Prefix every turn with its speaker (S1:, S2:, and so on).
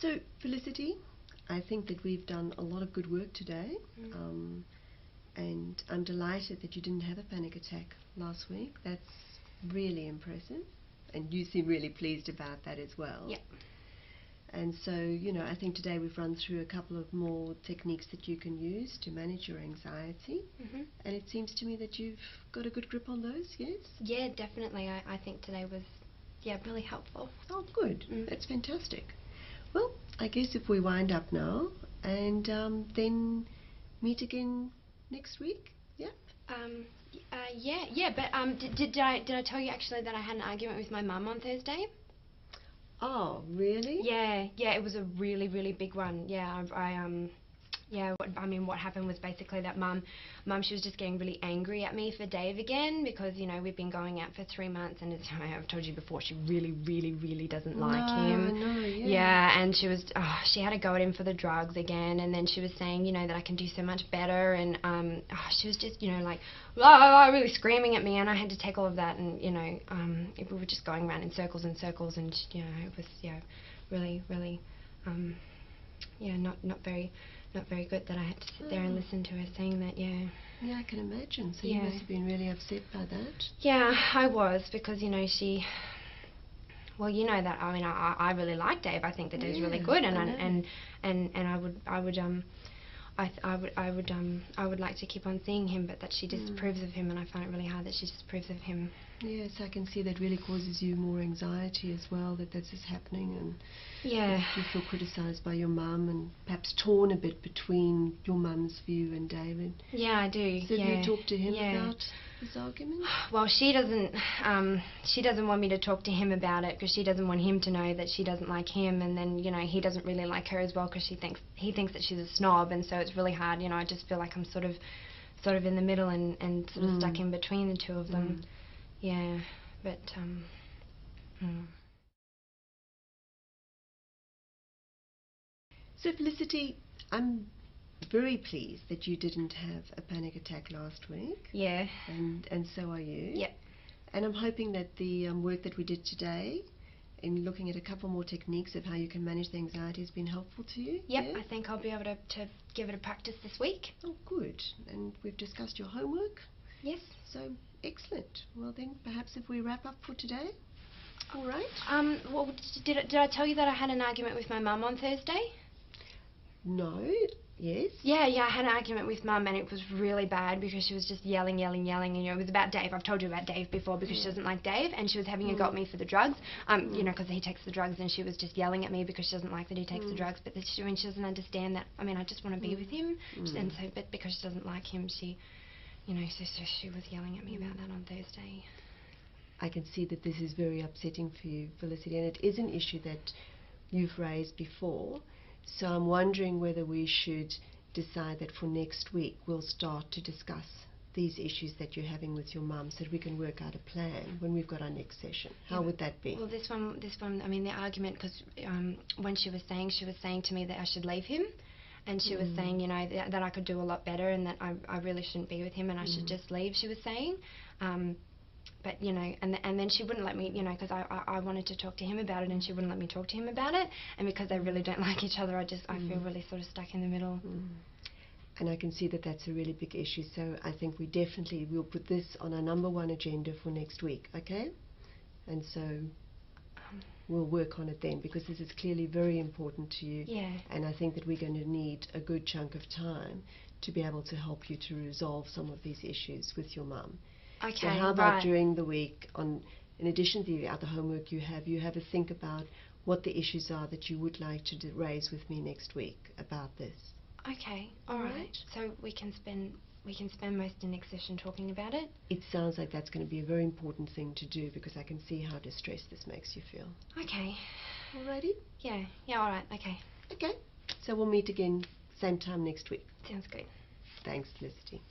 S1: So, Felicity, I think that we've done a lot of good work today, and I'm delighted that you didn't have a panic attack last week. That's really impressive, and you seem really pleased about that as well.
S2: Yep.
S1: And so, I think today we've run through a couple of more techniques that you can use to manage your anxiety, and it seems to me that you've got a good grip on those, yes?
S2: Yeah, definitely. I think today was, really helpful.
S1: Oh, good. That's fantastic. Well, I guess if we wind up now and then meet again next week, yeah?
S2: But did I tell you actually that I had an argument with my mum on Thursday?
S1: Oh, really?
S2: Yeah, it was a really, really big one. What happened was basically that mum, she was just getting really angry at me for Dave again because, we've been going out for 3 months, and as I've told you before, she really, really, really doesn't like him.
S1: No, yeah.
S2: Yeah, and she had to go at him for the drugs again, and then she was saying, that I can do so much better, and she was just, like, really screaming at me, and I had to take all of that, and, we were just going around in circles and circles, and, it was, really, really, not very good that I had to sit there and listen to her saying that, Yeah,
S1: I can imagine. So you must have been really upset by that.
S2: Yeah, I was, because, she... Well, that, I really like Dave. I think that Dave's really good, and I would like to keep on seeing him, but that she disapproves of him, and I find it really hard that she disapproves of him.
S1: Yes, I can see that really causes you more anxiety as well, that this is happening, and you feel criticised by your mum and perhaps torn a bit between your mum's view and David.
S2: Yeah, I do.
S1: So have you talked to him about this argument?
S2: Well, she doesn't want me to talk to him about it because she doesn't want him to know that she doesn't like him, and then, he doesn't really like her as well because he thinks that she's a snob, and so it's really hard, I just feel like I'm sort of in the middle and sort of stuck in between the two of them. Yeah, but
S1: So, Felicity, I'm very pleased that you didn't have a panic attack last week.
S2: Yeah.
S1: And so are you.
S2: Yep.
S1: And I'm hoping that the work that we did today in looking at a couple more techniques of how you can manage the anxiety has been helpful to you.
S2: Yep,
S1: yeah?
S2: I think I'll be able to give it a practice this week.
S1: Oh, good. And we've discussed your homework.
S2: Yes.
S1: So, excellent. Well then, perhaps if we wrap up for today. All right.
S2: Well, did I tell you that I had an argument with my mum on Thursday?
S1: No. Yes?
S2: Yeah, I had an argument with Mum, and it was really bad because she was just yelling, and, it was about Dave. I've told you about Dave before because she doesn't like Dave, and she was having a go at me for the drugs, because he takes the drugs, and she was just yelling at me because she doesn't like that he takes the drugs, but she doesn't understand that, I just want to be with him, and so, but because she doesn't like him, she, so she was yelling at me about that on Thursday.
S1: I can see that this is very upsetting for you, Felicity, and it is an issue that you've raised before. So I'm wondering whether we should decide that for next week we'll start to discuss these issues that you're having with your mum so that we can work out a plan when we've got our next session. How would that be?
S2: Well, this one, the argument, because when she was saying to me that I should leave him, and she was saying, that I could do a lot better, and that I really shouldn't be with him, and I should just leave, she was saying. But, and then she wouldn't let me, because I wanted to talk to him about it, and she wouldn't let me talk to him about it. And because they really don't like each other, I feel really sort of stuck in the middle.
S1: And I can see that that's a really big issue. So I think we'll put this on our #1 agenda for next week, okay? And so we'll work on it then, because this is clearly very important to you.
S2: Yeah.
S1: And I think that we're going to need a good chunk of time to be able to help you to resolve some of these issues with your mum.
S2: Okay,
S1: so how about during the week, in addition to the other homework you have a think about what the issues are that you would like to raise with me next week about this.
S2: Okay, all right. So we can spend most of the next session talking about it?
S1: It sounds like that's going to be a very important thing to do, because I can see how distressed this makes you feel.
S2: Okay.
S1: Alrighty?
S2: Yeah, all right, okay.
S1: Okay, so we'll meet again same time next week.
S2: Sounds good.
S1: Thanks, Felicity.